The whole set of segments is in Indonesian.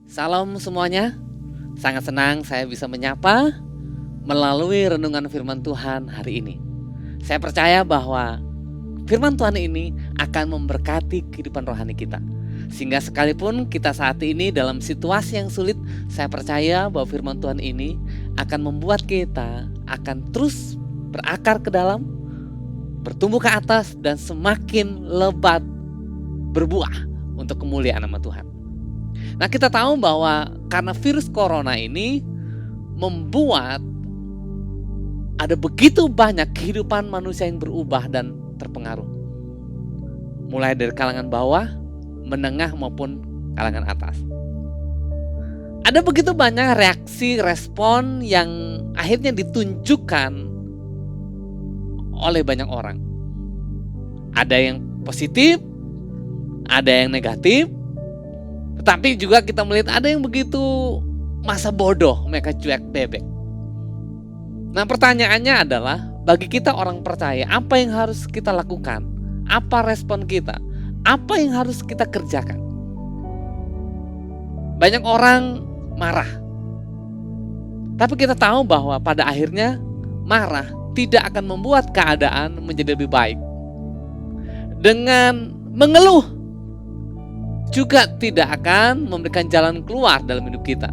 Salam semuanya, sangat senang saya bisa menyapa melalui renungan firman Tuhan hari ini. Saya percaya bahwa firman Tuhan ini akan memberkati kehidupan rohani kita. Sehingga sekalipun kita saat ini dalam situasi yang sulit, saya percaya bahwa firman Tuhan ini akan membuat kita akan terus berakar ke dalam, bertumbuh ke atas, dan semakin lebat berbuah untuk kemuliaan nama Tuhan. Nah, kita tahu bahwa karena virus corona ini membuat ada begitu banyak kehidupan manusia yang berubah dan terpengaruh. Mulai dari kalangan bawah, menengah maupun kalangan atas. Ada begitu banyak reaksi, respon yang akhirnya ditunjukkan oleh banyak orang. Ada yang positif, ada yang negatif, tetapi juga kita melihat ada yang begitu masa bodoh, mereka cuek bebek. Nah, pertanyaannya adalah bagi kita orang percaya, apa yang harus kita lakukan? Apa respon kita? Apa yang harus kita kerjakan? Banyak orang marah, tapi kita tahu bahwa pada akhirnya marah tidak akan membuat keadaan menjadi lebih baik. Dengan mengeluh juga tidak akan memberikan jalan keluar dalam hidup kita.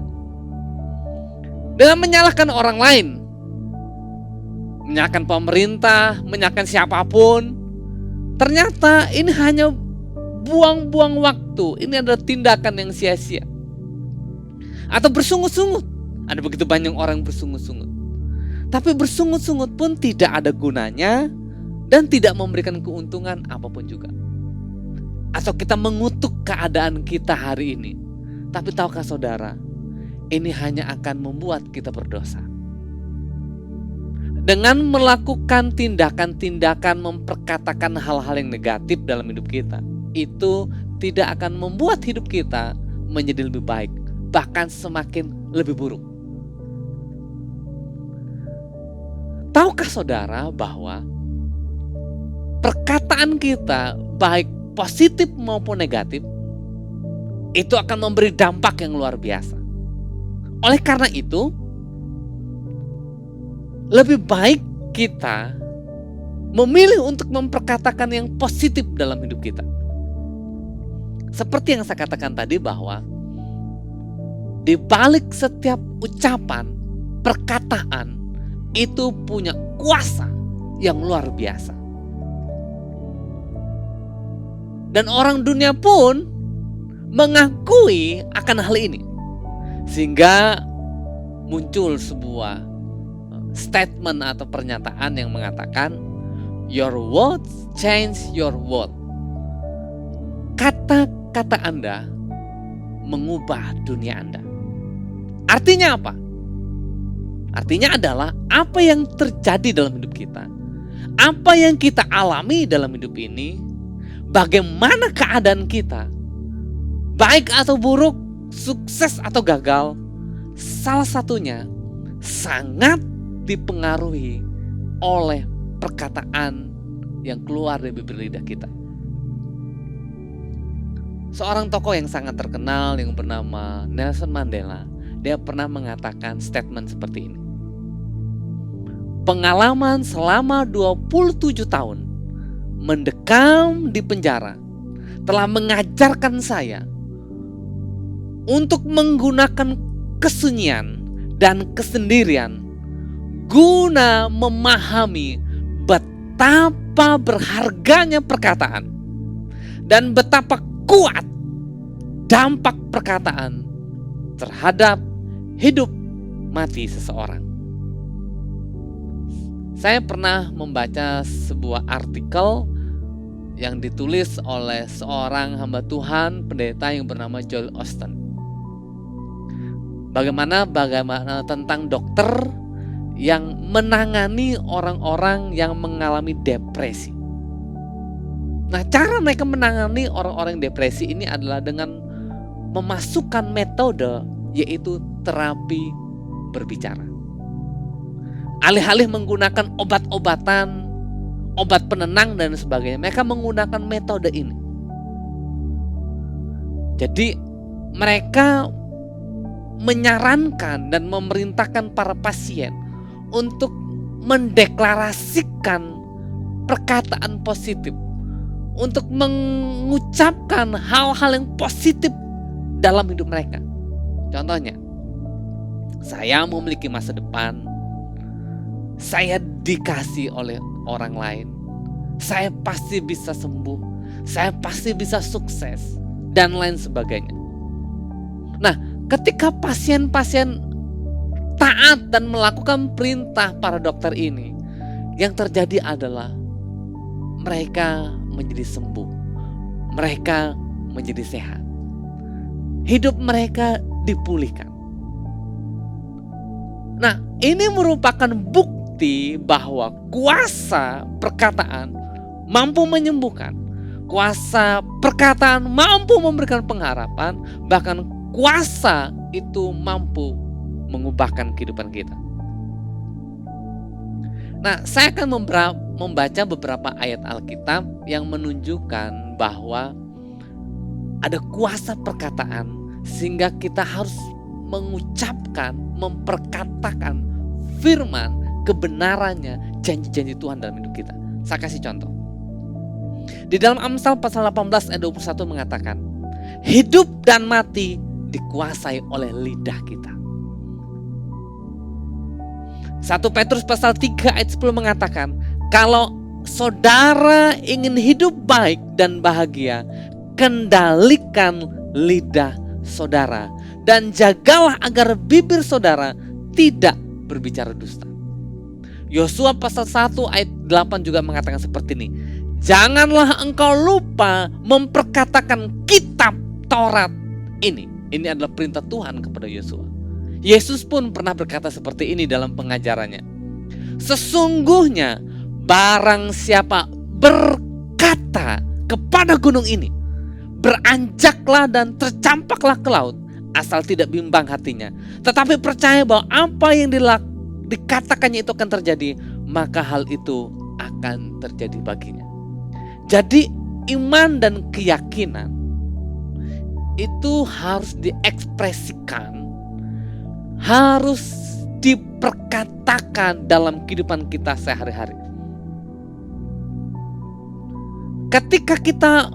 Dengan menyalahkan orang lain, menyalahkan pemerintah, menyalahkan siapapun, ternyata ini hanya buang-buang waktu. Ini adalah tindakan yang sia-sia. Atau bersungut-sungut. Ada begitu banyak orang bersungut-sungut. Tapi bersungut-sungut pun tidak ada gunanya dan tidak memberikan keuntungan apapun juga. Atau kita mengutuk keadaan kita hari ini. Tapi tahukah saudara, ini hanya akan membuat kita berdosa. Dengan melakukan tindakan-tindakan memperkatakan hal-hal yang negatif dalam hidup kita, itu tidak akan membuat hidup kita menjadi lebih baik, bahkan semakin lebih buruk. Tahukah saudara bahwa perkataan kita baik positif maupun negatif itu akan memberi dampak yang luar biasa. Oleh karena itu, lebih baik kita memilih untuk memperkatakan yang positif dalam hidup kita. Seperti yang saya katakan tadi bahwa di balik setiap ucapan, perkataan itu punya kuasa yang luar biasa. Dan orang dunia pun mengakui akan hal ini. Sehingga muncul sebuah statement atau pernyataan yang mengatakan your words change your world. Kata-kata Anda mengubah dunia Anda. Artinya apa? Artinya adalah apa yang terjadi dalam hidup kita, apa yang kita alami dalam hidup ini, bagaimana keadaan kita, baik atau buruk, sukses atau gagal, salah satunya sangat dipengaruhi oleh perkataan yang keluar dari bibir lidah kita. Seorang tokoh yang sangat terkenal yang bernama Nelson Mandela, dia pernah mengatakan statement seperti ini. Pengalaman selama 27 tahun mendekam di penjara telah mengajarkan saya untuk menggunakan kesunyian dan kesendirian guna memahami betapa berharganya perkataan dan betapa kuat dampak perkataan terhadap hidup mati seseorang. Saya pernah membaca sebuah artikel yang ditulis oleh seorang hamba Tuhan pendeta yang bernama Joel Osteen. Bagaimana tentang dokter yang menangani orang-orang yang mengalami depresi. Nah, cara mereka menangani orang-orang depresi ini adalah dengan memasukkan metode yaitu terapi berbicara. Alih-alih menggunakan obat-obatan, obat penenang dan sebagainya, mereka menggunakan metode ini. Jadi mereka menyarankan dan memerintahkan para pasien untuk mendeklarasikan perkataan positif, untuk mengucapkan hal-hal yang positif dalam hidup mereka. Contohnya, saya memiliki masa depan, saya dikasih oleh orang lain, saya pasti bisa sembuh, saya pasti bisa sukses, dan lain sebagainya. Nah, ketika pasien-pasien taat dan melakukan perintah para dokter ini, yang terjadi adalah mereka menjadi sembuh, mereka menjadi sehat, hidup mereka dipulihkan. Nah, ini merupakan bukti bahwa kuasa perkataan mampu menyembuhkan, kuasa perkataan mampu memberikan pengharapan, bahkan kuasa itu mampu mengubahkan kehidupan kita. Nah, saya akan membaca beberapa ayat Alkitab yang menunjukkan bahwa ada kuasa perkataan sehingga kita harus mengucapkan, memperkatakan firman kebenarannya, janji-janji Tuhan dalam hidup kita. Saya kasih contoh. Di dalam Amsal pasal 18 ayat 21 mengatakan, hidup dan mati dikuasai oleh lidah kita. 1 Petrus pasal 3 ayat 10 mengatakan, kalau saudara ingin hidup baik dan bahagia, kendalikan lidah saudara dan jagalah agar bibir saudara tidak berbicara dusta. Yosua pasal 1 ayat 8 juga mengatakan seperti ini, janganlah engkau lupa memperkatakan kitab Taurat ini. Ini adalah perintah Tuhan kepada Yosua. Yesus pun pernah berkata seperti ini dalam pengajarannya. Sesungguhnya barang siapa berkata kepada gunung ini, beranjaklah dan tercampaklah ke laut, asal tidak bimbang hatinya, tetapi percaya bahwa apa yang dikatakannya itu akan terjadi, maka hal itu akan terjadi baginya. Jadi iman dan keyakinan itu harus diekspresikan, harus diperkatakan dalam kehidupan kita sehari-hari. Ketika kita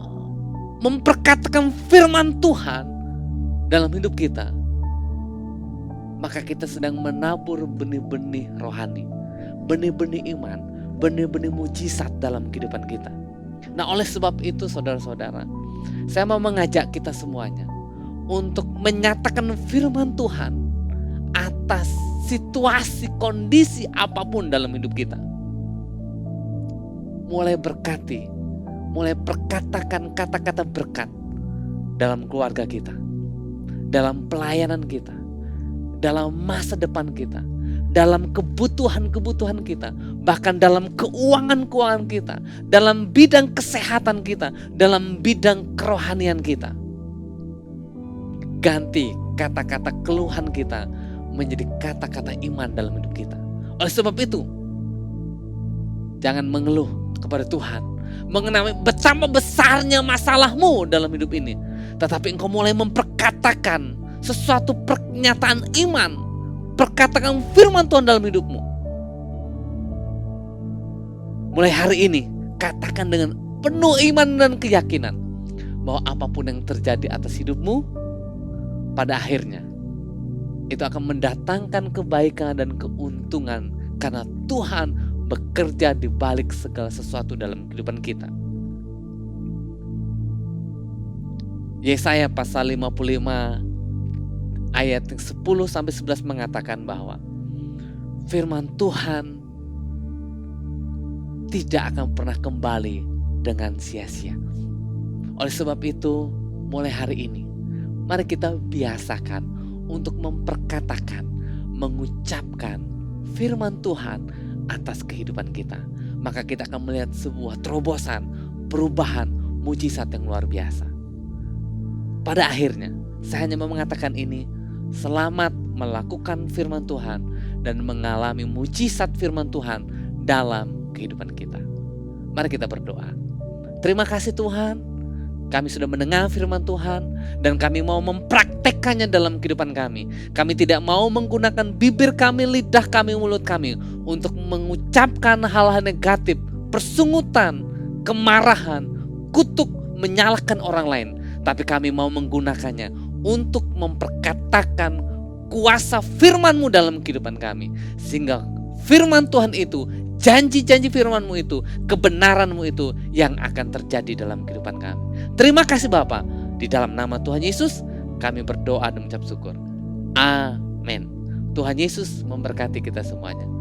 memperkatakan firman Tuhan dalam hidup kita, maka kita sedang menabur benih-benih rohani, benih-benih iman, benih-benih mujizat dalam kehidupan kita. Nah, oleh sebab itu saudara-saudara, saya mau mengajak kita semuanya untuk menyatakan firman Tuhan atas situasi, kondisi apapun dalam hidup kita. Mulai berkati, mulai perkatakan kata-kata berkat dalam keluarga kita, dalam pelayanan kita, dalam masa depan kita, dalam kebutuhan-kebutuhan kita, bahkan dalam keuangan-keuangan kita, dalam bidang kesehatan kita, dalam bidang kerohanian kita. Ganti kata-kata keluhan kita menjadi kata-kata iman dalam hidup kita. Oleh sebab itu, jangan mengeluh kepada Tuhan mengenai betapa besarnya masalahmu dalam hidup ini, tetapi engkau mulai memperkatakan sesuatu pernyataan iman, perkatakan firman Tuhan dalam hidupmu. Mulai hari ini, katakan dengan penuh iman dan keyakinan bahwa apapun yang terjadi atas hidupmu, pada akhirnya itu akan mendatangkan kebaikan dan keuntungan karena Tuhan bekerja di balik segala sesuatu dalam kehidupan kita. Yesaya pasal 55 ayat 10-11 mengatakan bahwa firman Tuhan tidak akan pernah kembali dengan sia-sia. Oleh sebab itu, mulai hari ini, mari kita biasakan untuk memperkatakan, mengucapkan firman Tuhan atas kehidupan kita. Maka kita akan melihat sebuah terobosan, perubahan, mujizat yang luar biasa. Pada akhirnya, saya hanya mau mengatakan ini, selamat melakukan firman Tuhan dan mengalami mujizat firman Tuhan dalam kehidupan kita. Mari kita berdoa. Terima kasih Tuhan, Kami sudah mendengar firman Tuhan dan kami mau mempraktekkannya dalam kehidupan kami. Kami tidak mau menggunakan bibir kami, lidah kami, mulut kami untuk mengucapkan hal-hal negatif, persungutan, kemarahan, kutuk, menyalahkan orang lain. Tapi kami mau menggunakannya untuk memperkatakan kuasa firman-Mu dalam kehidupan kami. Sehingga firman Tuhan itu, janji-janji firman-Mu itu, kebenaran-Mu itu yang akan terjadi dalam kehidupan kami. Terima kasih Bapa. Di dalam nama Tuhan Yesus kami berdoa dan mengucap syukur. Amin. Tuhan Yesus memberkati kita semuanya.